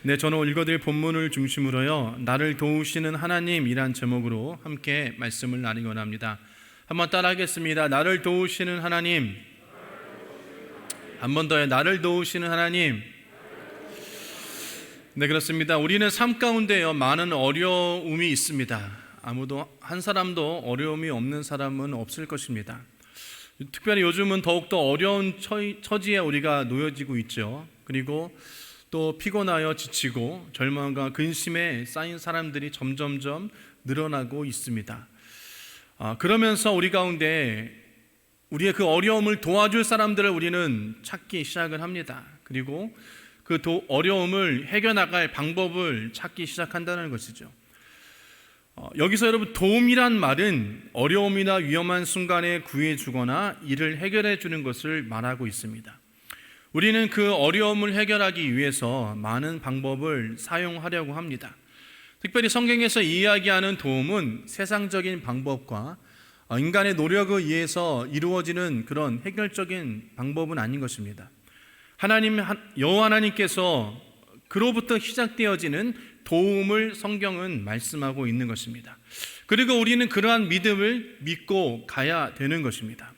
네, 저는 읽어드릴 본문을 중심으로요, 나를 도우시는 하나님이란 제목으로 함께 말씀을 나누기 원합니다. 한번 따라하겠습니다. 나를 도우시는 하나님. 한 번 더요. 나를 도우시는 하나님. 네, 그렇습니다. 우리는 삶 가운데요, 많은 어려움이 있습니다. 아무도 한 사람도 어려움이 없는 사람은 없을 것입니다. 특별히 요즘은 더욱더 어려운 처지에 우리가 놓여지고 있죠. 그리고 또 피곤하여 지치고 절망과 근심에 쌓인 사람들이 점점점 늘어나고 있습니다. 그러면서 우리 가운데 우리의 그 어려움을 도와줄 사람들을 우리는 찾기 시작을 합니다. 그리고 그 어려움을 해결나갈 방법을 찾기 시작한다는 것이죠. 여기서 여러분, 도움이란 말은 어려움이나 위험한 순간에 구해주거나 이를 해결해 주는 것을 말하고 있습니다. 우리는 그 어려움을 해결하기 위해서 많은 방법을 사용하려고 합니다. 특별히 성경에서 이야기하는 도움은 세상적인 방법과 인간의 노력에 의해서 이루어지는 그런 해결적인 방법은 아닌 것입니다. 여호와 하나님께서 그로부터 시작되어지는 도움을 성경은 말씀하고 있는 것입니다. 그리고 우리는 그러한 믿음을 믿고 가야 되는 것입니다.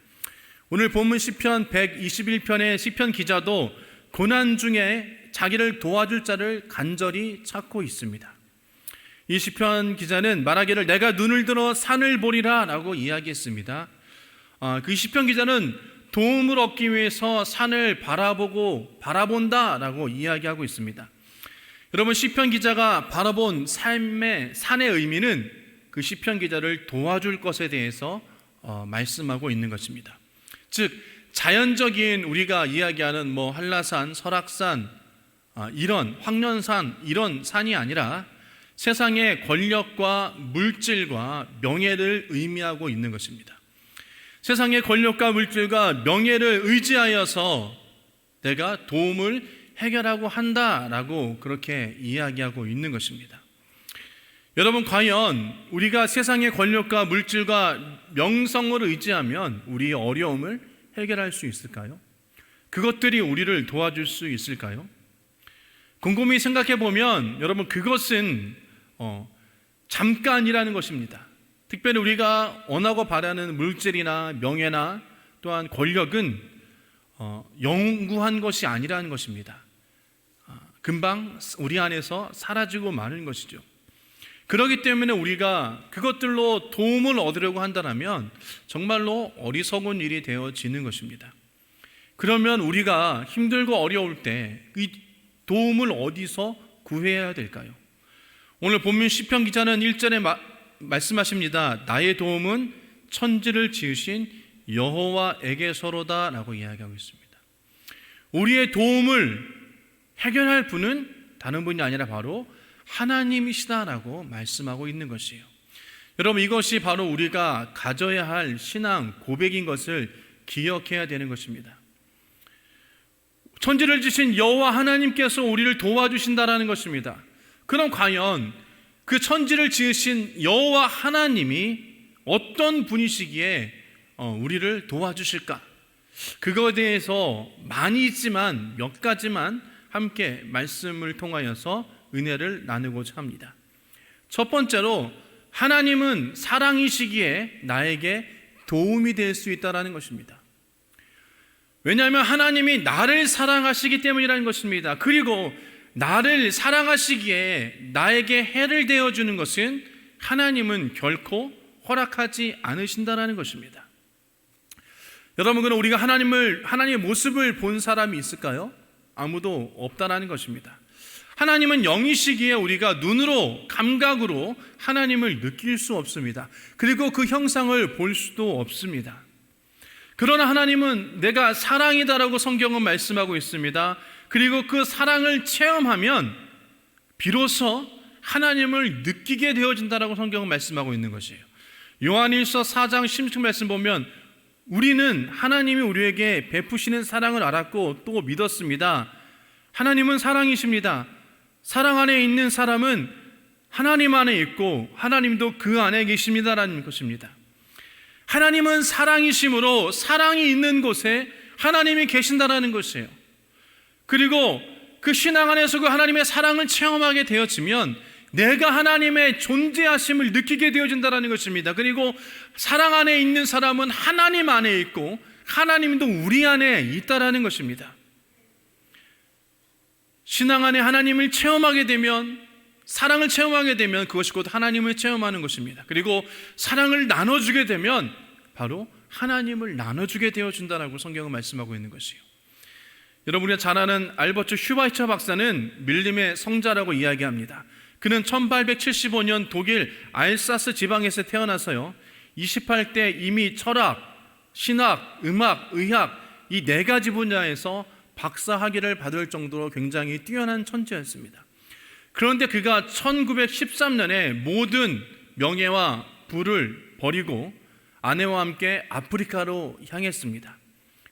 오늘 본문 시편 121편의 시편 기자도 고난 중에 자기를 도와줄 자를 간절히 찾고 있습니다. 이 시편 기자는 말하기를 내가 눈을 들어 산을 보리라 라고 이야기했습니다. 그 시편 기자는 도움을 얻기 위해서 산을 바라본다 라고 이야기하고 있습니다. 여러분, 시편 기자가 바라본 삶의 산의 의미는 그 시편 기자를 도와줄 것에 대해서 말씀하고 있는 것입니다. 즉, 자연적인 우리가 이야기하는 한라산, 설악산, 이런 황년산, 이런 산이 아니라 세상의 권력과 물질과 명예를 의미하고 있는 것입니다. 세상의 권력과 물질과 명예를 의지하여서 내가 도움을 해결하고 한다라고 그렇게 이야기하고 있는 것입니다. 여러분, 과연 우리가 세상의 권력과 물질과 명성을 의지하면 우리의 어려움을 해결할 수 있을까요? 그것들이 우리를 도와줄 수 있을까요? 곰곰이 생각해 보면 여러분, 그것은 잠깐이라는 것입니다. 특별히 우리가 원하고 바라는 물질이나 명예나 또한 권력은 영구한 것이 아니라는 것입니다. 금방 우리 안에서 사라지고 마는 것이죠. 그렇기 때문에 우리가 그것들로 도움을 얻으려고 한다면 정말로 어리석은 일이 되어지는 것입니다. 그러면 우리가 힘들고 어려울 때 이 도움을 어디서 구해야 될까요? 오늘 본문 시편 기자는 1절에 말씀하십니다. 나의 도움은 천지를 지으신 여호와에게서로다 라고 이야기하고 있습니다. 우리의 도움을 해결할 분은 다른 분이 아니라 바로 하나님이시다라고 말씀하고 있는 것이에요. 여러분, 이것이 바로 우리가 가져야 할 신앙 고백인 것을 기억해야 되는 것입니다. 천지를 지신 여호와 하나님께서 우리를 도와주신다라는 것입니다. 그럼 과연 그 천지를 지으신 여호와 하나님이 어떤 분이시기에 우리를 도와주실까? 그거에 대해서 많이 있지만 몇 가지만 함께 말씀을 통하여서 은혜를 나누고자 합니다. 첫 번째로, 하나님은 사랑이시기에 나에게 도움이 될 수 있다는 것입니다. 왜냐하면 하나님이 나를 사랑하시기 때문이라는 것입니다. 그리고 나를 사랑하시기에 나에게 해를 되어주는 것은 하나님은 결코 허락하지 않으신다는 것입니다. 여러분, 그럼 우리가 하나님의 모습을 본 사람이 있을까요? 아무도 없다라는 것입니다. 하나님은 영이시기에 우리가 눈으로, 감각으로 하나님을 느낄 수 없습니다. 그리고 그 형상을 볼 수도 없습니다. 그러나 하나님은 내가 사랑이다라고 성경은 말씀하고 있습니다. 그리고 그 사랑을 체험하면 비로소 하나님을 느끼게 되어진다라고 성경은 말씀하고 있는 것이에요. 요한일서 4장 16절 말씀 보면 우리는 하나님이 우리에게 베푸시는 사랑을 알았고 또 믿었습니다. 하나님은 사랑이십니다. 사랑 안에 있는 사람은 하나님 안에 있고 하나님도 그 안에 계십니다라는 것입니다. 하나님은 사랑이시므로 사랑이 있는 곳에 하나님이 계신다라는 것이에요. 그리고 그 신앙 안에서 그 하나님의 사랑을 체험하게 되어지면 내가 하나님의 존재하심을 느끼게 되어진다는 것입니다. 그리고 사랑 안에 있는 사람은 하나님 안에 있고 하나님도 우리 안에 있다라는 것입니다. 신앙 안에 하나님을 체험하게 되면, 사랑을 체험하게 되면 그것이 곧 하나님을 체험하는 것입니다. 그리고 사랑을 나눠주게 되면 바로 하나님을 나눠주게 되어준다라고 성경은 말씀하고 있는 것이에요. 여러분이 잘 아는 알버트 슈바이처 박사는 밀림의 성자라고 이야기합니다. 그는 1875년 독일 알사스 지방에서 태어나서요, 28대 이미 철학, 신학, 음악, 의학 이 네 가지 분야에서 박사 학위를 받을 정도로 굉장히 뛰어난 천재였습니다. 그런데 그가 1913년에 모든 명예와 부를 버리고 아내와 함께 아프리카로 향했습니다.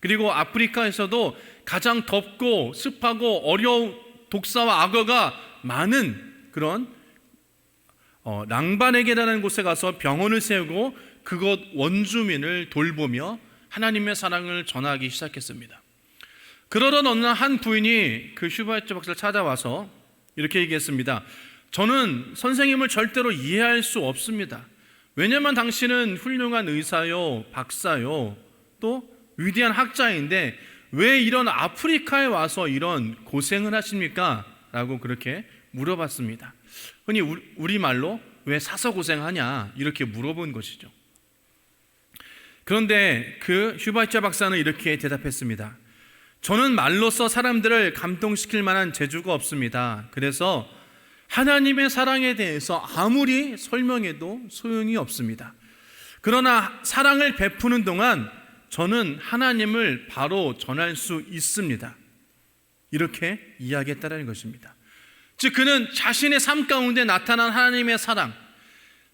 그리고 아프리카에서도 가장 덥고 습하고 어려운 독사와 악어가 많은 그런 랑바네게라는 곳에 가서 병원을 세우고 그곳 원주민을 돌보며 하나님의 사랑을 전하기 시작했습니다. 그러던 어느 날 한 부인이 그 슈바이처 박사를 찾아와서 이렇게 얘기했습니다. 저는 선생님을 절대로 이해할 수 없습니다. 왜냐하면 당신은 훌륭한 의사요, 박사요, 또 위대한 학자인데 왜 이런 아프리카에 와서 이런 고생을 하십니까? 라고 그렇게 물어봤습니다. 흔히 우리말로 왜 사서 고생하냐 이렇게 물어본 것이죠. 그런데 그 슈바이처 박사는 이렇게 대답했습니다. 저는 말로써 사람들을 감동시킬 만한 재주가 없습니다. 그래서 하나님의 사랑에 대해서 아무리 설명해도 소용이 없습니다. 그러나 사랑을 베푸는 동안 저는 하나님을 바로 전할 수 있습니다. 이렇게 이야기했다는 것입니다. 즉 그는 자신의 삶 가운데 나타난 하나님의 사랑,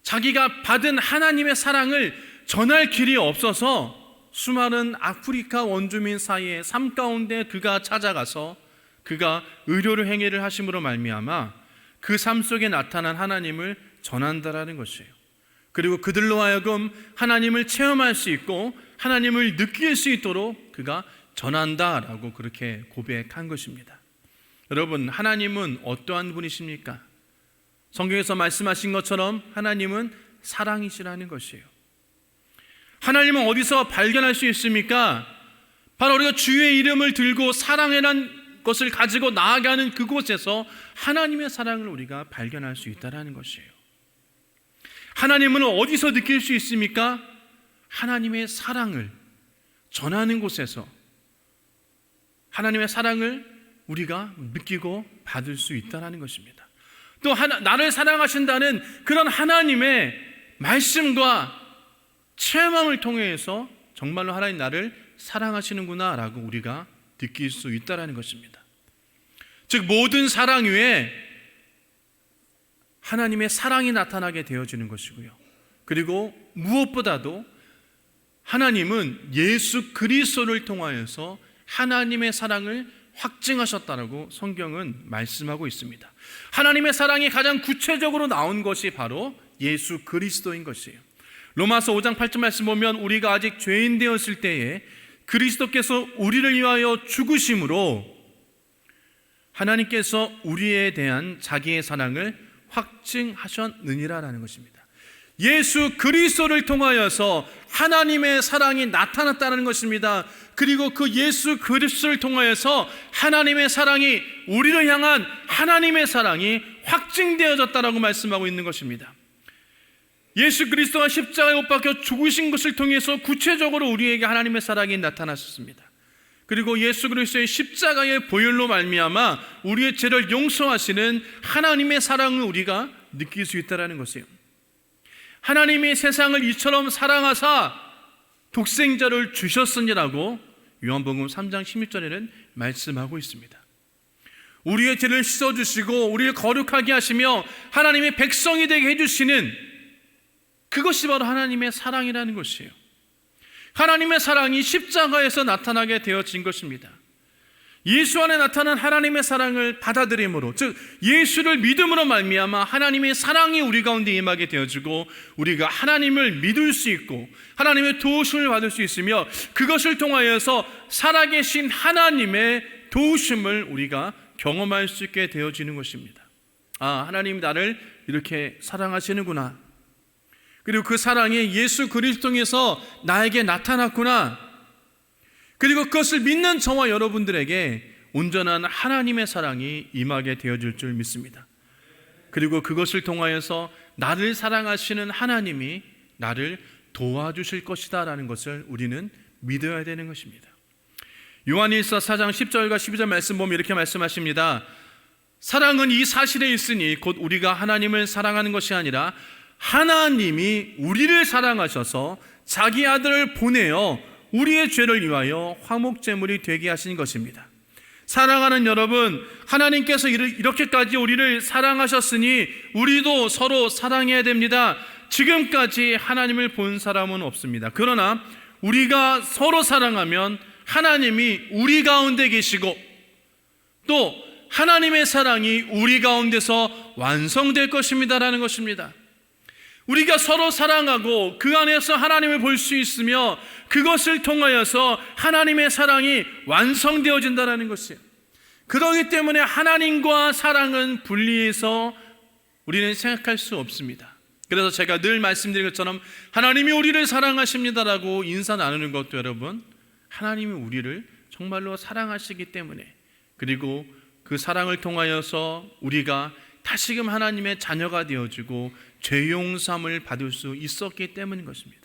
자기가 받은 하나님의 사랑을 전할 길이 없어서 수많은 아프리카 원주민 사이의 삶 가운데 그가 찾아가서 그가 의료를 행위를 하심으로 말미암아 그 삶 속에 나타난 하나님을 전한다라는 것이에요. 그리고 그들로 하여금 하나님을 체험할 수 있고 하나님을 느낄 수 있도록 그가 전한다라고 그렇게 고백한 것입니다. 여러분, 하나님은 어떠한 분이십니까? 성경에서 말씀하신 것처럼 하나님은 사랑이시라는 것이에요. 하나님은 어디서 발견할 수 있습니까? 바로 우리가 주의 이름을 들고 사랑이라는 것을 가지고 나아가는 그곳에서 하나님의 사랑을 우리가 발견할 수 있다는 것이에요. 하나님은 어디서 느낄 수 있습니까? 하나님의 사랑을 전하는 곳에서 하나님의 사랑을 우리가 느끼고 받을 수 있다는 것입니다. 또 나를 사랑하신다는 그런 하나님의 말씀과 체험을 통해서 정말로 하나님 나를 사랑하시는구나 라고 우리가 느낄 수 있다는 것입니다. 즉 모든 사랑 위에 하나님의 사랑이 나타나게 되어지는 것이고요. 그리고 무엇보다도 하나님은 예수 그리스도를 통하여서 하나님의 사랑을 확증하셨다라고 성경은 말씀하고 있습니다. 하나님의 사랑이 가장 구체적으로 나온 것이 바로 예수 그리스도인 것이에요. 로마서 5장 8절 말씀 보면 우리가 아직 죄인 되었을 때에 그리스도께서 우리를 위하여 죽으심으로 하나님께서 우리에 대한 자기의 사랑을 확증하셨느니라라는 것입니다. 예수 그리스도를 통하여서 하나님의 사랑이 나타났다는 것입니다. 그리고 그 예수 그리스도를 통하여서 하나님의 사랑이 우리를 향한 하나님의 사랑이 확증되어졌다라고 말씀하고 있는 것입니다. 예수 그리스도가 십자가에 못 박혀 죽으신 것을 통해서 구체적으로 우리에게 하나님의 사랑이 나타났습니다. 그리고 예수 그리스도의 십자가의 보혈로 말미암아 우리의 죄를 용서하시는 하나님의 사랑을 우리가 느낄 수 있다는 것이에요. 하나님이 세상을 이처럼 사랑하사 독생자를 주셨으니라고 요한복음 3장 16절에는 말씀하고 있습니다. 우리의 죄를 씻어주시고 우리를 거룩하게 하시며 하나님의 백성이 되게 해주시는 그것이 바로 하나님의 사랑이라는 것이에요. 하나님의 사랑이 십자가에서 나타나게 되어진 것입니다. 예수 안에 나타난 하나님의 사랑을 받아들임으로, 즉 예수를 믿음으로 말미암아 하나님의 사랑이 우리 가운데 임하게 되어지고 우리가 하나님을 믿을 수 있고 하나님의 도우심을 받을 수 있으며 그것을 통하여서 살아계신 하나님의 도우심을 우리가 경험할 수 있게 되어지는 것입니다. 하나님 나를 이렇게 사랑하시는구나. 그리고 그 사랑이 예수 그리스도 통해서 나에게 나타났구나. 그리고 그것을 믿는 저와 여러분들에게 온전한 하나님의 사랑이 임하게 되어질 줄 믿습니다. 그리고 그것을 통하여서 나를 사랑하시는 하나님이 나를 도와주실 것이다 라는 것을 우리는 믿어야 되는 것입니다. 요한일서 4장 10절과 12절 말씀 보면 이렇게 말씀하십니다. 사랑은 이 사실에 있으니 곧 우리가 하나님을 사랑하는 것이 아니라 하나님이 우리를 사랑하셔서 자기 아들을 보내어 우리의 죄를 위하여 화목제물이 되게 하신 것입니다. 사랑하는 여러분, 하나님께서 이렇게까지 우리를 사랑하셨으니 우리도 서로 사랑해야 됩니다. 지금까지 하나님을 본 사람은 없습니다. 그러나 우리가 서로 사랑하면 하나님이 우리 가운데 계시고 또 하나님의 사랑이 우리 가운데서 완성될 것입니다라는 것입니다. 우리가 서로 사랑하고 그 안에서 하나님을 볼 수 있으며 그것을 통하여서 하나님의 사랑이 완성되어진다는 것이에요. 그렇기 때문에 하나님과 사랑은 분리해서 우리는 생각할 수 없습니다. 그래서 제가 늘 말씀드린 것처럼 하나님이 우리를 사랑하십니다라고 인사 나누는 것도 여러분, 하나님이 우리를 정말로 사랑하시기 때문에, 그리고 그 사랑을 통하여서 우리가 다시금 하나님의 자녀가 되어지고 죄 용서함을 받을 수 있었기 때문인 것입니다.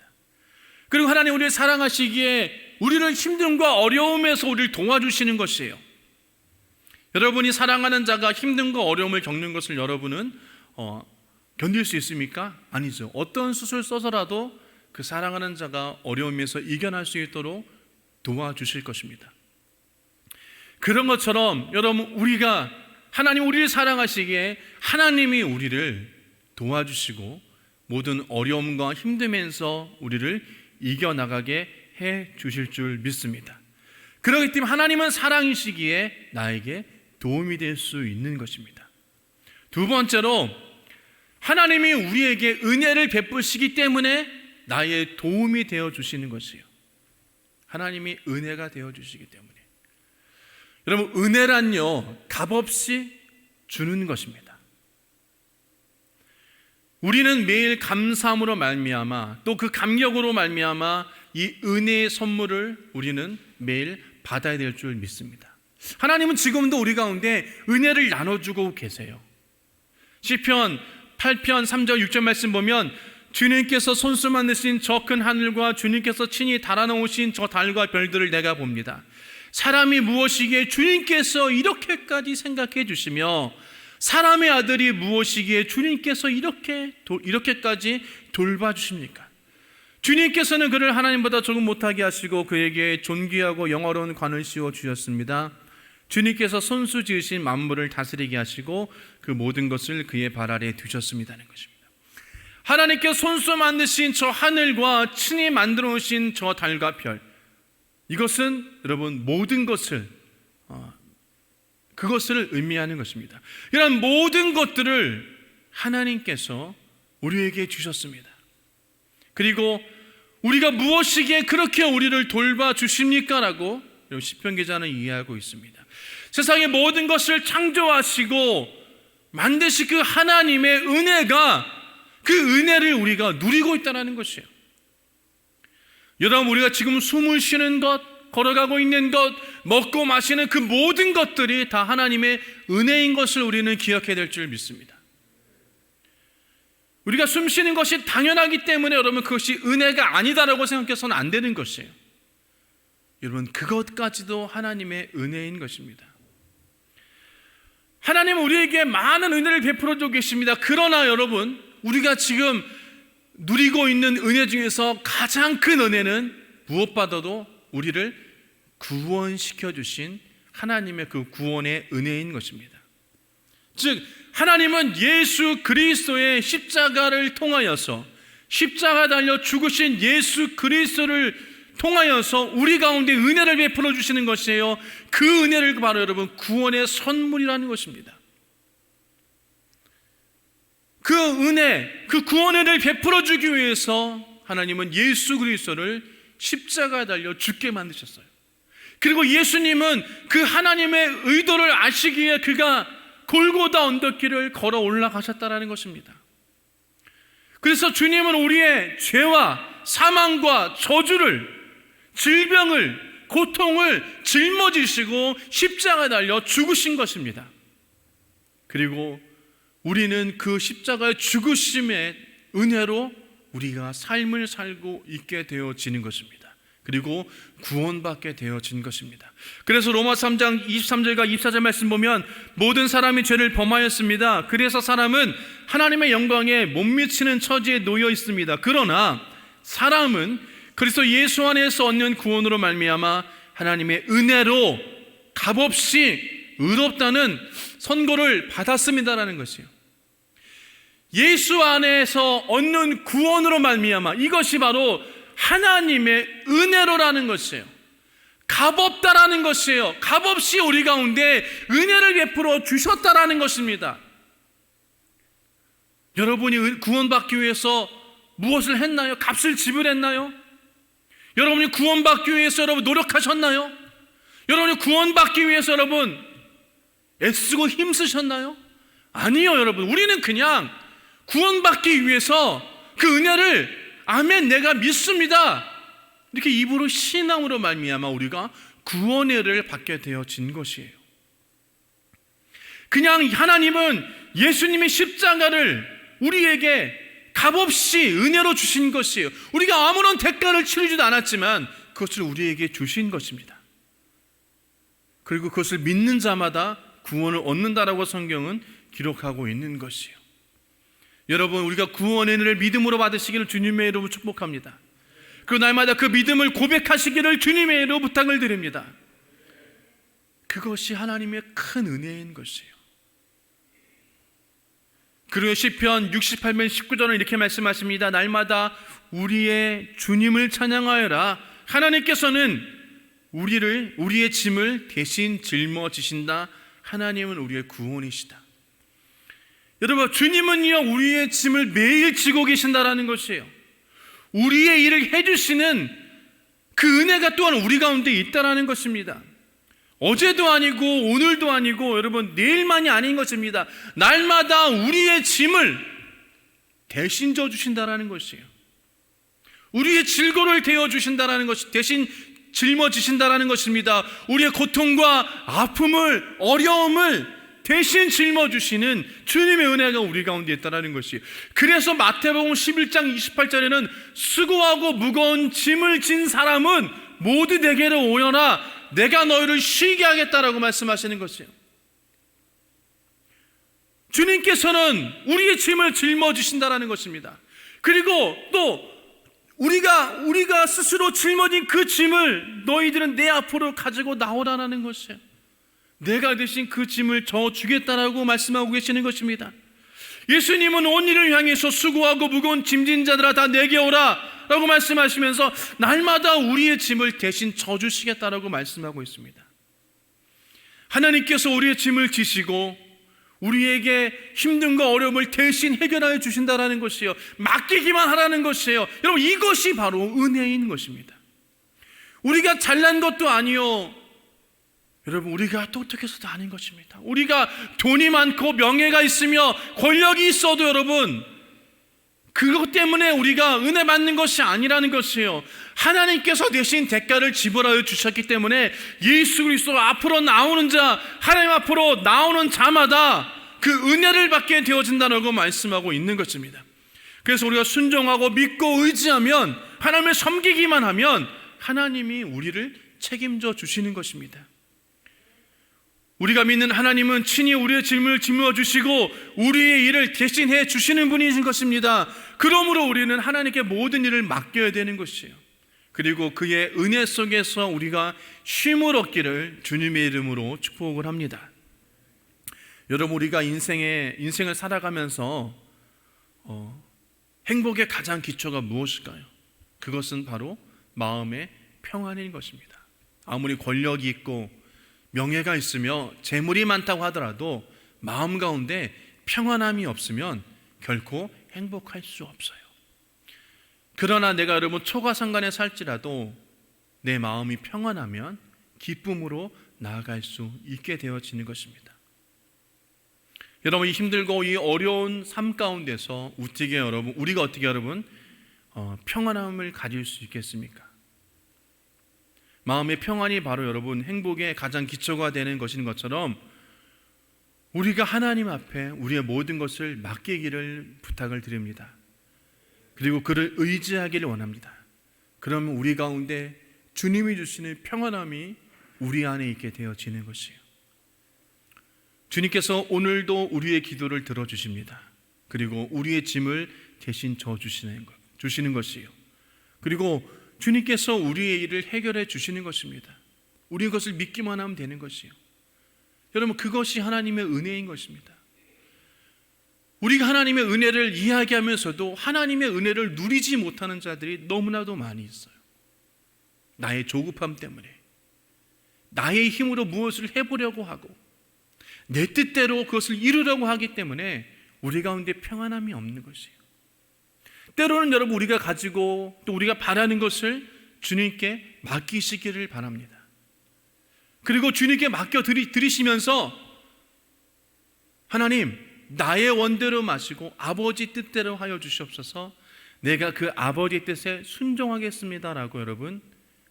그리고 하나님 우리를 사랑하시기에 우리를 힘듦과 어려움에서 우리를 도와주시는 것이에요. 여러분이 사랑하는 자가 힘듦과 어려움을 겪는 것을 여러분은 견딜 수 있습니까? 아니죠. 어떤 수술 써서라도 그 사랑하는 자가 어려움에서 이겨낼 수 있도록 도와주실 것입니다. 그런 것처럼 여러분, 우리가 하나님 우리를 사랑하시기에 하나님이 우리를 도와주시고 모든 어려움과 힘듦에서 우리를 이겨나가게 해 주실 줄 믿습니다. 그렇기 때문에 하나님은 사랑이시기에 나에게 도움이 될 수 있는 것입니다. 두 번째로, 하나님이 우리에게 은혜를 베푸시기 때문에 나의 도움이 되어 주시는 것이에요. 하나님이 은혜가 되어 주시기 때문에. 여러분, 은혜란요 값없이 주는 것입니다. 우리는 매일 감사함으로 말미암아 또 그 감격으로 말미암아 이 은혜의 선물을 우리는 매일 받아야 될 줄 믿습니다. 하나님은 지금도 우리 가운데 은혜를 나눠주고 계세요. 시편 8편 3절 6절 말씀 보면 주님께서 손수 만드신 저 큰 하늘과 주님께서 친히 달아놓으신 저 달과 별들을 내가 봅니다. 사람이 무엇이기에 주님께서 이렇게까지 생각해 주시며 사람의 아들이 무엇이기에 주님께서 이렇게까지 돌봐주십니까? 주님께서는 그를 하나님보다 조금 못하게 하시고 그에게 존귀하고 영화로운 관을 씌워 주셨습니다. 주님께서 손수 지으신 만물을 다스리게 하시고 그 모든 것을 그의 발 아래에 두셨습니다는 것입니다. 하나님께서 손수 만드신 저 하늘과 친히 만들어 오신 저 달과 별, 이것은 여러분 모든 것을 그것을 의미하는 것입니다. 이런 모든 것들을 하나님께서 우리에게 주셨습니다. 그리고 우리가 무엇이기에 그렇게 우리를 돌봐주십니까? 라고 시편 기자는 이해하고 있습니다. 세상의 모든 것을 창조하시고 만드신 그 하나님의 은혜가, 그 은혜를 우리가 누리고 있다는 것이에요. 여러분, 우리가 지금 숨을 쉬는 것, 걸어가고 있는 것, 먹고 마시는 그 모든 것들이 다 하나님의 은혜인 것을 우리는 기억해야 될 줄 믿습니다. 우리가 숨 쉬는 것이 당연하기 때문에 여러분 그것이 은혜가 아니다라고 생각해서는 안 되는 것이에요. 여러분, 그것까지도 하나님의 은혜인 것입니다. 하나님은 우리에게 많은 은혜를 베풀어주고 계십니다. 그러나 여러분, 우리가 지금 누리고 있는 은혜 중에서 가장 큰 은혜는 무엇보다도 우리를 구원시켜 주신 하나님의 그 구원의 은혜인 것입니다. 즉 하나님은 예수 그리스도의 십자가를 통하여서, 십자가 달려 죽으신 예수 그리스도를 통하여서 우리 가운데 은혜를 베풀어 주시는 것이에요. 그 은혜를 바로 여러분 구원의 선물이라는 것입니다. 그 은혜, 그 구원을 베풀어 주기 위해서 하나님은 예수 그리스도를 십자가에 달려 죽게 만드셨어요. 그리고 예수님은 그 하나님의 의도를 아시기에 그가 골고다 언덕길을 걸어 올라가셨다는 것입니다. 그래서 주님은 우리의 죄와 사망과 저주를, 질병을, 고통을 짊어지시고 십자가에 달려 죽으신 것입니다. 그리고 우리는 그 십자가의 죽으심의 은혜로 우리가 삶을 살고 있게 되어지는 것입니다. 그리고 구원받게 되어진 것입니다. 그래서 로마 3장 23절과 24절 말씀 보면 모든 사람이 죄를 범하였습니다. 그래서 사람은 하나님의 영광에 못 미치는 처지에 놓여 있습니다. 그러나 사람은 그리스도 예수 안에서 얻는 구원으로 말미암아 하나님의 은혜로 값없이 의롭다는 선고를 받았습니다라는 것이에요. 예수 안에서 얻는 구원으로 말미암아, 이것이 바로 하나님의 은혜로라는 것이에요. 값없다라는 것이에요. 값없이 우리 가운데 은혜를 베풀어 주셨다라는 것입니다. 여러분이 구원받기 위해서 무엇을 했나요? 값을 지불했나요? 여러분이 구원받기 위해서 여러분 노력하셨나요? 여러분이 구원받기 위해서 여러분 애쓰고 힘쓰셨나요? 아니요, 여러분. 우리는 그냥 구원받기 위해서 그 은혜를 아멘, 내가 믿습니다, 이렇게 입으로 신앙으로 말미암아 우리가 구원의를 받게 되어진 것이에요. 그냥 하나님은 예수님의 십자가를 우리에게 값없이 은혜로 주신 것이에요. 우리가 아무런 대가를 치르지도 않았지만 그것을 우리에게 주신 것입니다. 그리고 그것을 믿는 자마다 구원을 얻는다라고 성경은 기록하고 있는 것이에요. 여러분, 우리가 구원의 은혜를 믿음으로 받으시기를 주님의 이름으로 축복합니다. 그리고 날마다 그 믿음을 고백하시기를 주님의 이름으로 부탁을 드립니다. 그것이 하나님의 큰 은혜인 것이에요. 그리고 시편 68편 19절은 이렇게 말씀하십니다. 날마다 우리의 주님을 찬양하여라. 하나님께서는 우리의 짐을 대신 짊어지신다. 하나님은 우리의 구원이시다. 여러분, 주님은요 우리의 짐을 매일 지고 계신다라는 것이에요. 우리의 일을 해주시는 그 은혜가 또한 우리 가운데 있다라는 것입니다. 어제도 아니고 오늘도 아니고 여러분 내일만이 아닌 것입니다. 날마다 우리의 짐을 대신 져주신다라는 것이에요. 우리의 질고를 대어주신다라는 것이 대신 짊어지신다라는 것입니다. 우리의 고통과 아픔을, 어려움을 대신 짊어주시는 주님의 은혜가 우리 가운데 있다는 것이. 그래서 마태복음 11장 28절에는 수고하고 무거운 짐을 진 사람은 모두 내게로 오여라, 내가 너희를 쉬게 하겠다라고 말씀하시는 것이에요. 주님께서는 우리의 짐을 짊어지신다라는 것입니다. 그리고 또 우리가 스스로 짊어진 그 짐을 너희들은 내 앞으로 가지고 나오라는 것이에요. 내가 대신 그 짐을 져주겠다라고 말씀하고 계시는 것입니다. 예수님은 온 일을 향해서 수고하고 무거운 짐진 자들아 다 내게 오라 라고 말씀하시면서 날마다 우리의 짐을 대신 져주시겠다라고 말씀하고 있습니다. 하나님께서 우리의 짐을 지시고 우리에게 힘든과 어려움을 대신 해결하여 주신다라는 것이에요. 맡기기만 하라는 것이에요. 여러분, 이것이 바로 은혜인 것입니다. 우리가 잘난 것도 아니요, 여러분, 우리가 똑똑해서도 아닌 것입니다. 우리가 돈이 많고 명예가 있으며 권력이 있어도 여러분 그것 때문에 우리가 은혜 받는 것이 아니라는 것이에요. 하나님께서 대신 대가를 지불하여 주셨기 때문에 예수 그리스도 앞으로 나오는 자, 하나님 앞으로 나오는 자마다 그 은혜를 받게 되어진다고 말씀하고 있는 것입니다. 그래서 우리가 순종하고 믿고 의지하면, 하나님을 섬기기만 하면 하나님이 우리를 책임져 주시는 것입니다. 우리가 믿는 하나님은 친히 우리의 짐을 짊어주시고 우리의 일을 대신해 주시는 분이신 것입니다. 그러므로 우리는 하나님께 모든 일을 맡겨야 되는 것이에요. 그리고 그의 은혜 속에서 우리가 쉼을 얻기를 주님의 이름으로 축복을 합니다. 여러분, 우리가 인생을 살아가면서 행복의 가장 기초가 무엇일까요? 그것은 바로 마음의 평안인 것입니다. 아무리 권력이 있고 명예가 있으며 재물이 많다고 하더라도 마음 가운데 평안함이 없으면 결코 행복할 수 없어요. 그러나 내가 여러분 초가상간에 살지라도 내 마음이 평안하면 기쁨으로 나아갈 수 있게 되어지는 것입니다. 여러분, 이 힘들고 이 어려운 삶 가운데서 우리가 어떻게 평안함을 가질 수 있겠습니까? 마음의 평안이 바로 여러분 행복의 가장 기초가 되는 것인 것처럼 우리가 하나님 앞에 우리의 모든 것을 맡기기를 부탁을 드립니다. 그리고 그를 의지하기를 원합니다. 그러면 우리 가운데 주님이 주시는 평안함이 우리 안에 있게 되어지는 것이에요. 주님께서 오늘도 우리의 기도를 들어주십니다. 그리고 우리의 짐을 대신 주시는 것이에요. 그리고 주님께서 우리의 일을 해결해 주시는 것입니다. 우리 그것을 믿기만 하면 되는 것이에요. 여러분, 그것이 하나님의 은혜인 것입니다. 우리가 하나님의 은혜를 이야기하면서도 하나님의 은혜를 누리지 못하는 자들이 너무나도 많이 있어요. 나의 조급함 때문에, 나의 힘으로 무엇을 해보려고 하고 내 뜻대로 그것을 이루려고 하기 때문에 우리 가운데 평안함이 없는 것이에요. 때로는 여러분, 우리가 가지고 또 우리가 바라는 것을 주님께 맡기시기를 바랍니다. 그리고 주님께 맡겨 드리시면서 하나님, 나의 원대로 마시고 아버지 뜻대로 하여 주시옵소서, 내가 그 아버지의 뜻에 순종하겠습니다라고 여러분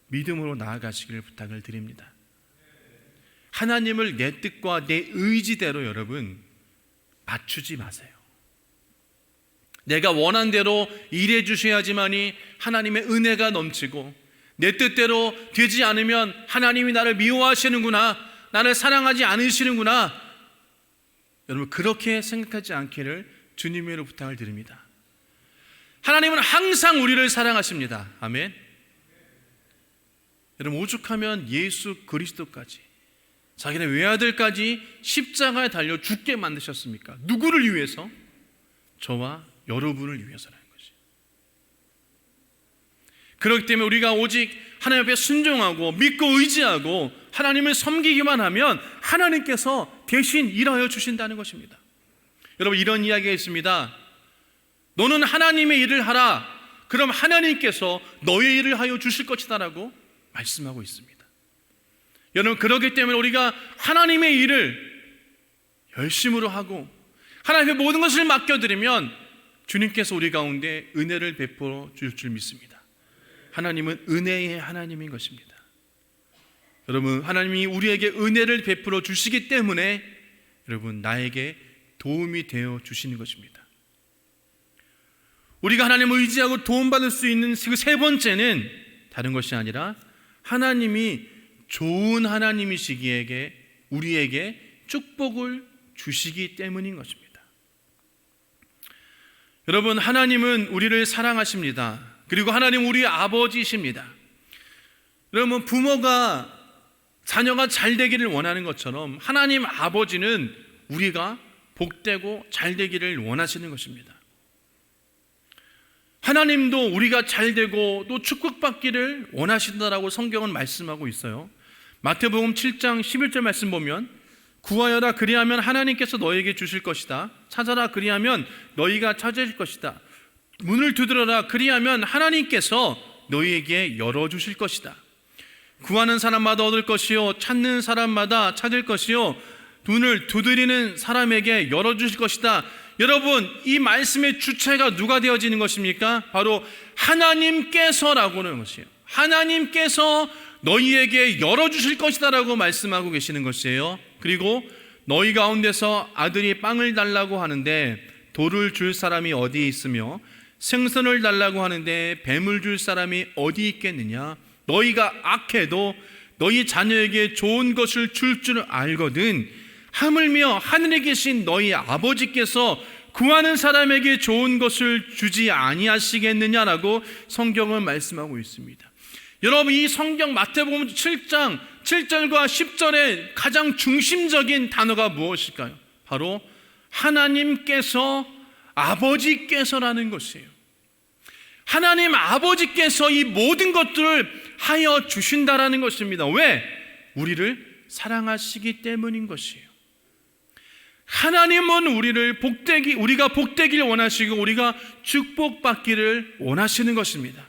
믿음으로 나아가시기를 부탁을 드립니다. 하나님을 내 뜻과 내 의지대로 여러분 맞추지 마세요. 내가 원한 대로 일해 주셔야지만이 하나님의 은혜가 넘치고, 내 뜻대로 되지 않으면 하나님이 나를 미워하시는구나, 나를 사랑하지 않으시는구나, 여러분 그렇게 생각하지 않기를 주님으로 부탁을 드립니다. 하나님은 항상 우리를 사랑하십니다. 아멘. 여러분, 오죽하면 예수 그리스도까지, 자기네 외아들까지 십자가에 달려 죽게 만드셨습니까? 누구를 위해서? 저와 여러분을 위해서라는 것이. 그렇기 때문에 우리가 오직 하나님 앞에 순종하고 믿고 의지하고 하나님을 섬기기만 하면 하나님께서 대신 일하여 주신다는 것입니다. 여러분, 이런 이야기가 있습니다. 너는 하나님의 일을 하라, 그럼 하나님께서 너의 일을 하여 주실 것이다 라고 말씀하고 있습니다. 여러분, 그렇기 때문에 우리가 하나님의 일을 열심으로 하고 하나님의 모든 것을 맡겨드리면 주님께서 우리 가운데 은혜를 베풀어 주실 줄 믿습니다. 하나님은 은혜의 하나님인 것입니다. 여러분, 하나님이 우리에게 은혜를 베풀어 주시기 때문에 여러분 나에게 도움이 되어 주시는 것입니다. 우리가 하나님을 의지하고 도움받을 수 있는 그 세 번째는 다른 것이 아니라 하나님이 좋은 하나님이시기에 우리에게 축복을 주시기 때문인 것입니다. 여러분, 하나님은 우리를 사랑하십니다. 그리고 하나님 우리의 아버지이십니다. 여러분, 부모가 자녀가 잘 되기를 원하는 것처럼 하나님 아버지는 우리가 복되고 잘 되기를 원하시는 것입니다. 하나님도 우리가 잘 되고 또 축복받기를 원하신다라고 성경은 말씀하고 있어요. 마태복음 7장 11절 말씀 보면, 구하여라, 그리하면 하나님께서 너에게 주실 것이다. 찾아라, 그리하면 너희가 찾으실 것이다. 문을 두드려라, 그리하면 하나님께서 너희에게 열어주실 것이다. 구하는 사람마다 얻을 것이요, 찾는 사람마다 찾을 것이요, 문을 두드리는 사람에게 열어주실 것이다. 여러분, 이 말씀의 주체가 누가 되어지는 것입니까? 바로 하나님께서라고 하는 것이에요. 하나님께서 너희에게 열어주실 것이다 라고 말씀하고 계시는 것이에요. 그리고 너희 가운데서 아들이 빵을 달라고 하는데 돌을 줄 사람이 어디 있으며 생선을 달라고 하는데 뱀을 줄 사람이 어디 있겠느냐? 너희가 악해도 너희 자녀에게 좋은 것을 줄 줄 알거든 하물며 하늘에 계신 너희 아버지께서 구하는 사람에게 좋은 것을 주지 아니하시겠느냐라고 성경은 말씀하고 있습니다. 여러분, 이 성경 마태복음 7장 7절과 10절의 가장 중심적인 단어가 무엇일까요? 바로 하나님께서, 아버지께서라는 것이에요. 하나님 아버지께서 이 모든 것들을 하여 주신다라는 것입니다. 왜? 우리를 사랑하시기 때문인 것이에요. 하나님은 우리가 복되기를 원하시고 우리가 축복받기를 원하시는 것입니다.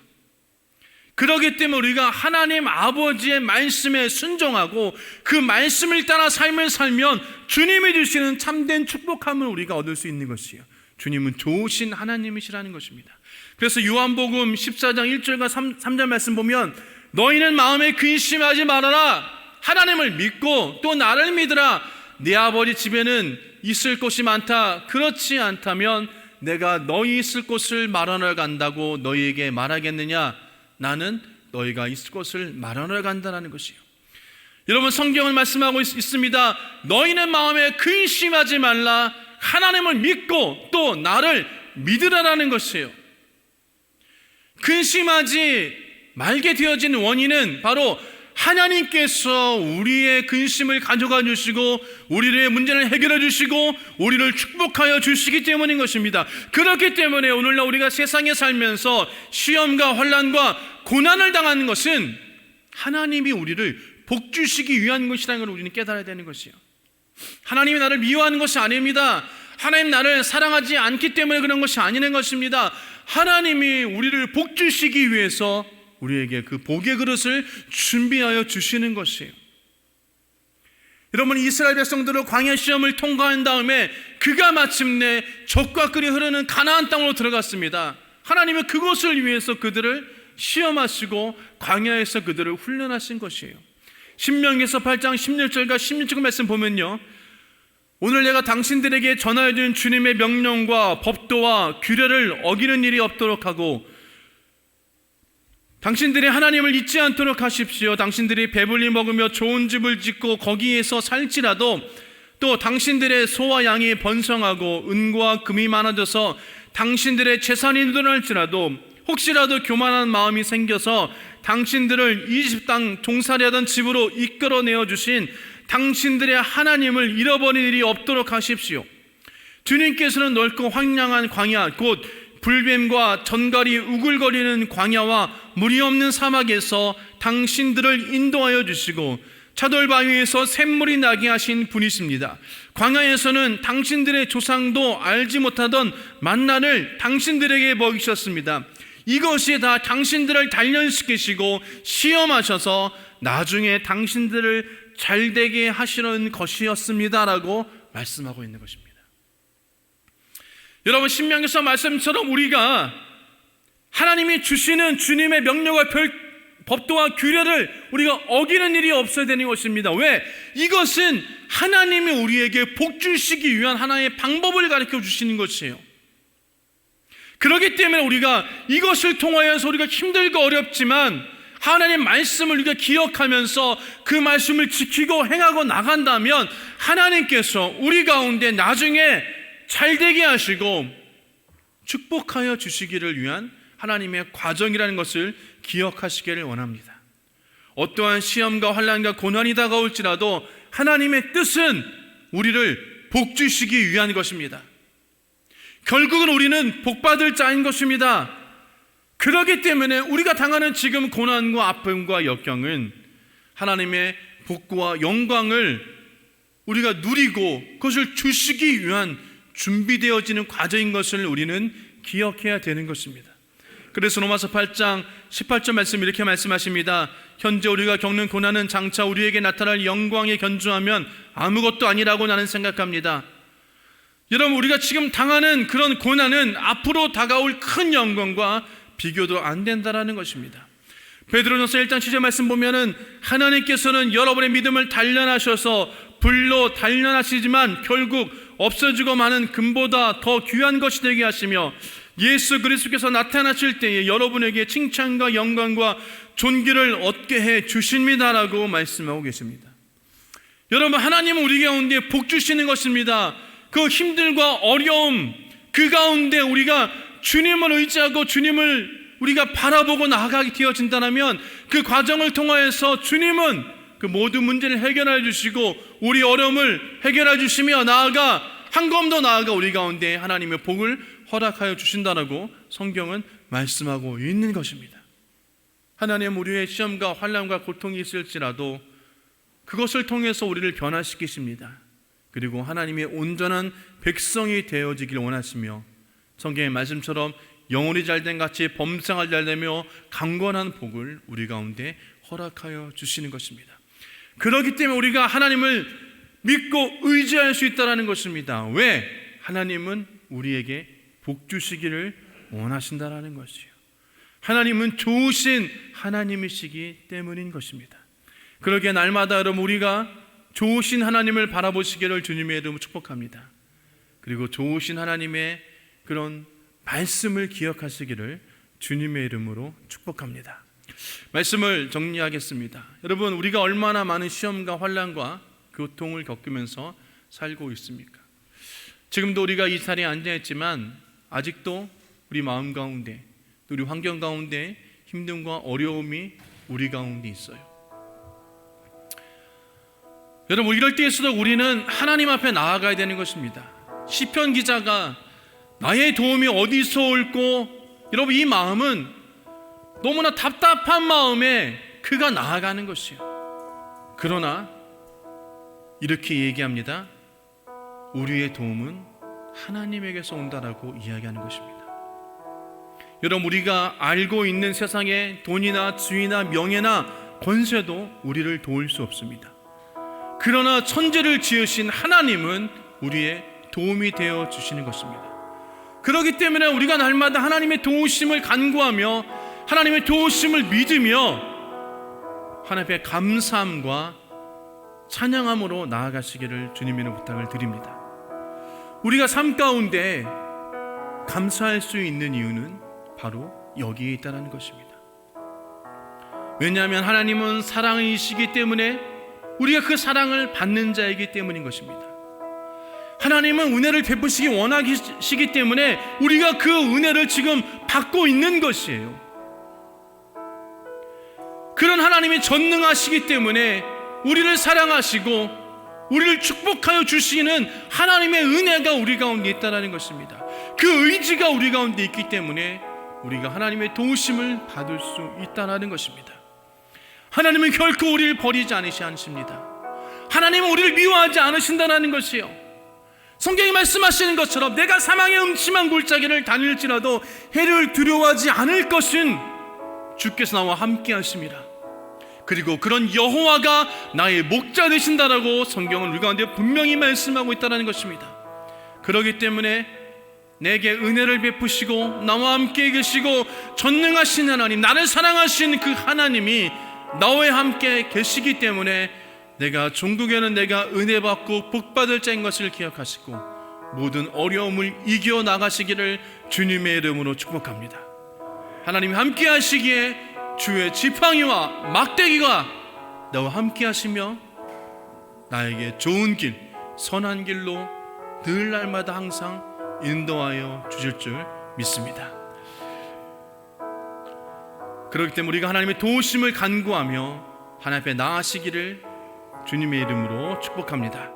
그렇기 때문에 우리가 하나님 아버지의 말씀에 순종하고 그 말씀을 따라 삶을 살면 주님이 주시는 참된 축복함을 우리가 얻을 수 있는 것이에요. 주님은 좋으신 하나님이시라는 것입니다. 그래서 요한복음 14장 1절과 3절 말씀 보면 너희는 마음에 근심하지 말아라. 하나님을 믿고 또 나를 믿으라. 내 아버지 집에는 있을 곳이 많다. 그렇지 않다면 내가 너희 있을 곳을 마련하러 간다고 너희에게 말하겠느냐? 나는 너희가 있을 곳을 마련하러 간다는 것이에요. 여러분, 성경은 말씀하고 있습니다. 너희는 마음에 근심하지 말라. 하나님을 믿고 또 나를 믿으라라는 것이에요. 근심하지 말게 되어진 원인은 바로 하나님께서 우리의 근심을 가져가 주시고 우리의 문제를 해결해 주시고 우리를 축복하여 주시기 때문인 것입니다. 그렇기 때문에 오늘날 우리가 세상에 살면서 시험과 환난과 고난을 당하는 것은 하나님이 우리를 복주시기 위한 것이라는 걸 우리는 깨달아야 되는 것이에요. 하나님이 나를 미워하는 것이 아닙니다. 하나님 나를 사랑하지 않기 때문에 그런 것이 아니는 것입니다. 하나님이 우리를 복주시기 위해서 우리에게 그 복의 그릇을 준비하여 주시는 것이에요. 여러분, 이스라엘 백성들은 광야 시험을 통과한 다음에 그가 마침내 젖과 꿀이 흐르는 가나안 땅으로 들어갔습니다. 하나님은 그것을 위해서 그들을 시험하시고 광야에서 그들을 훈련하신 것이에요. 신명기서 8장 16절과 16절 말씀 보면요, 오늘 내가 당신들에게 전하여 준 주님의 명령과 법도와 규례를 어기는 일이 없도록 하고 당신들이 하나님을 잊지 않도록 하십시오. 당신들이 배불리 먹으며 좋은 집을 짓고 거기에서 살지라도 또 당신들의 소와 양이 번성하고 은과 금이 많아져서 당신들의 재산이 늘어날지라도 혹시라도 교만한 마음이 생겨서 당신들을 이집 땅 종살이하던 집으로 이끌어내어 주신 당신들의 하나님을 잃어버릴 일이 없도록 하십시오. 주님께서는 넓고 황량한 광야 곧 불뱀과 전갈이 우글거리는 광야와 물이 없는 사막에서 당신들을 인도하여 주시고 차돌바위에서 샘물이 나게 하신 분이십니다. 광야에서는 당신들의 조상도 알지 못하던 만나를 당신들에게 먹이셨습니다. 이것이 다 당신들을 단련시키시고 시험하셔서 나중에 당신들을 잘되게 하시는 것이었습니다라고 말씀하고 있는 것입니다. 여러분, 신명기서 말씀처럼 우리가 하나님이 주시는 주님의 명령과 법도와 규례를 우리가 어기는 일이 없어야 되는 것입니다. 왜? 이것은 하나님이 우리에게 복 주시기 위한 하나의 방법을 가르쳐 주시는 것이에요. 그렇기 때문에 우리가 이것을 통하여서 우리가 힘들고 어렵지만 하나님의 말씀을 우리가 기억하면서 그 말씀을 지키고 행하고 나간다면 하나님께서 우리 가운데 나중에 잘되게 하시고 축복하여 주시기를 위한 하나님의 과정이라는 것을 기억하시기를 원합니다. 어떠한 시험과 환난과 고난이 다가올지라도 하나님의 뜻은 우리를 복주시기 위한 것입니다. 결국은 우리는 복받을 자인 것입니다. 그렇기 때문에 우리가 당하는 지금 고난과 아픔과 역경은 하나님의 복과 영광을 우리가 누리고 그것을 주시기 위한 준비되어지는 과정인 것을 우리는 기억해야 되는 것입니다. 그래서 로마서 8장 18절 말씀 이렇게 말씀하십니다. 현재 우리가 겪는 고난은 장차 우리에게 나타날 영광에 견주하면 아무것도 아니라고 나는 생각합니다. 여러분, 우리가 지금 당하는 그런 고난은 앞으로 다가올 큰 영광과 비교도 안 된다라는 것입니다. 베드로전서 1장 7절 말씀 보면은 하나님께서는 여러분의 믿음을 단련하셔서 불로 단련하시지만 결국 없어지고 마는 금보다 더 귀한 것이 되게 하시며 예수 그리스도께서 나타나실 때에 여러분에게 칭찬과 영광과 존귀를 얻게 해 주십니다라고 말씀하고 계십니다. 여러분, 하나님은 우리 가운데 복 주시는 것입니다. 그 힘들과 어려움 그 가운데 우리가 주님을 의지하고 주님을 우리가 바라보고 나아가게 되어진다면 그 과정을 통하여서 주님은 그 모든 문제를 해결해 주시고 우리 어려움을 해결해 주시며 나아가 한 걸음 더 나아가 우리 가운데 하나님의 복을 허락하여 주신다라고 성경은 말씀하고 있는 것입니다. 하나님, 우리의 시험과 환난과 고통이 있을지라도 그것을 통해서 우리를 변화시키십니다. 그리고 하나님의 온전한 백성이 되어지길 원하시며 성경의 말씀처럼 영혼이 잘된 같이 범사가 잘되며 강건한 복을 우리 가운데 허락하여 주시는 것입니다. 그렇기 때문에 우리가 하나님을 믿고 의지할 수 있다는 것입니다. 왜? 하나님은 우리에게 복 주시기를 원하신다라는 것이요, 하나님은 좋으신 하나님이시기 때문인 것입니다. 그러기에 날마다 여러분 우리가 좋으신 하나님을 바라보시기를 주님의 이름으로 축복합니다. 그리고 좋으신 하나님의 그런 말씀을 기억하시기를 주님의 이름으로 축복합니다. 말씀을 정리하겠습니다. 여러분, 우리가 얼마나 많은 시험과 환난과 고통을 겪으면서 살고 있습니까? 지금도 우리가 이 자리에 앉아있지만 아직도 우리 마음 가운데, 또 우리 환경 가운데 힘듦과 어려움이 우리 가운데 있어요. 여러분, 이럴 때일수록 우리는 하나님 앞에 나아가야 되는 것입니다. 시편 기자가 나의 도움이 어디서 올고, 여러분 이 마음은 너무나 답답한 마음에 그가 나아가는 것이에요. 그러나 이렇게 얘기합니다. 우리의 도움은 하나님에게서 온다라고 이야기하는 것입니다. 여러분, 우리가 알고 있는 세상의 돈이나 지위나 명예나 권세도 우리를 도울 수 없습니다. 그러나 천지를 지으신 하나님은 우리의 도움이 되어 주시는 것입니다. 그렇기 때문에 우리가 날마다 하나님의 도우심을 간구하며 하나님의 도우심을 믿으며 하나님 앞에 감사함과 찬양함으로 나아가시기를 주님의 부탁을 드립니다. 우리가 삶 가운데 감사할 수 있는 이유는 바로 여기에 있다는 것입니다. 왜냐하면 하나님은 사랑이시기 때문에 우리가 그 사랑을 받는 자이기 때문인 것입니다. 하나님은 은혜를 베푸시기 원하시기 때문에 우리가 그 은혜를 지금 받고 있는 것이에요. 그런 하나님이 전능하시기 때문에 우리를 사랑하시고 우리를 축복하여 주시는 하나님의 은혜가 우리 가운데 있다는 것입니다. 그 의지가 우리 가운데 있기 때문에 우리가 하나님의 도우심을 받을 수 있다는 것입니다. 하나님은 결코 우리를 버리지 않으십니다. 하나님은 우리를 미워하지 않으신다는 것이요, 성경이 말씀하시는 것처럼 내가 사망의 음침한 골짜기를 다닐지라도 해를 두려워하지 않을 것은 주께서 나와 함께 하심이라. 그리고 그런 여호와가 나의 목자 되신다라고 성경은 우리 가운데 분명히 말씀하고 있다는 것입니다. 그렇기 때문에 내게 은혜를 베푸시고 나와 함께 계시고 전능하신 하나님, 나를 사랑하신 그 하나님이 나와 함께 계시기 때문에 내가 종국에는 내가 은혜 받고 복 받을 자인 것을 기억하시고 모든 어려움을 이겨 나가시기를 주님의 이름으로 축복합니다. 하나님 함께 하시기에 주의 지팡이와 막대기가 나와 함께 하시며 나에게 좋은 길, 선한 길로 늘 날마다 항상 인도하여 주실 줄 믿습니다. 그렇기 때문에 우리가 하나님의 도우심을 간구하며 하나님 앞에 나아가시기를 주님의 이름으로 축복합니다.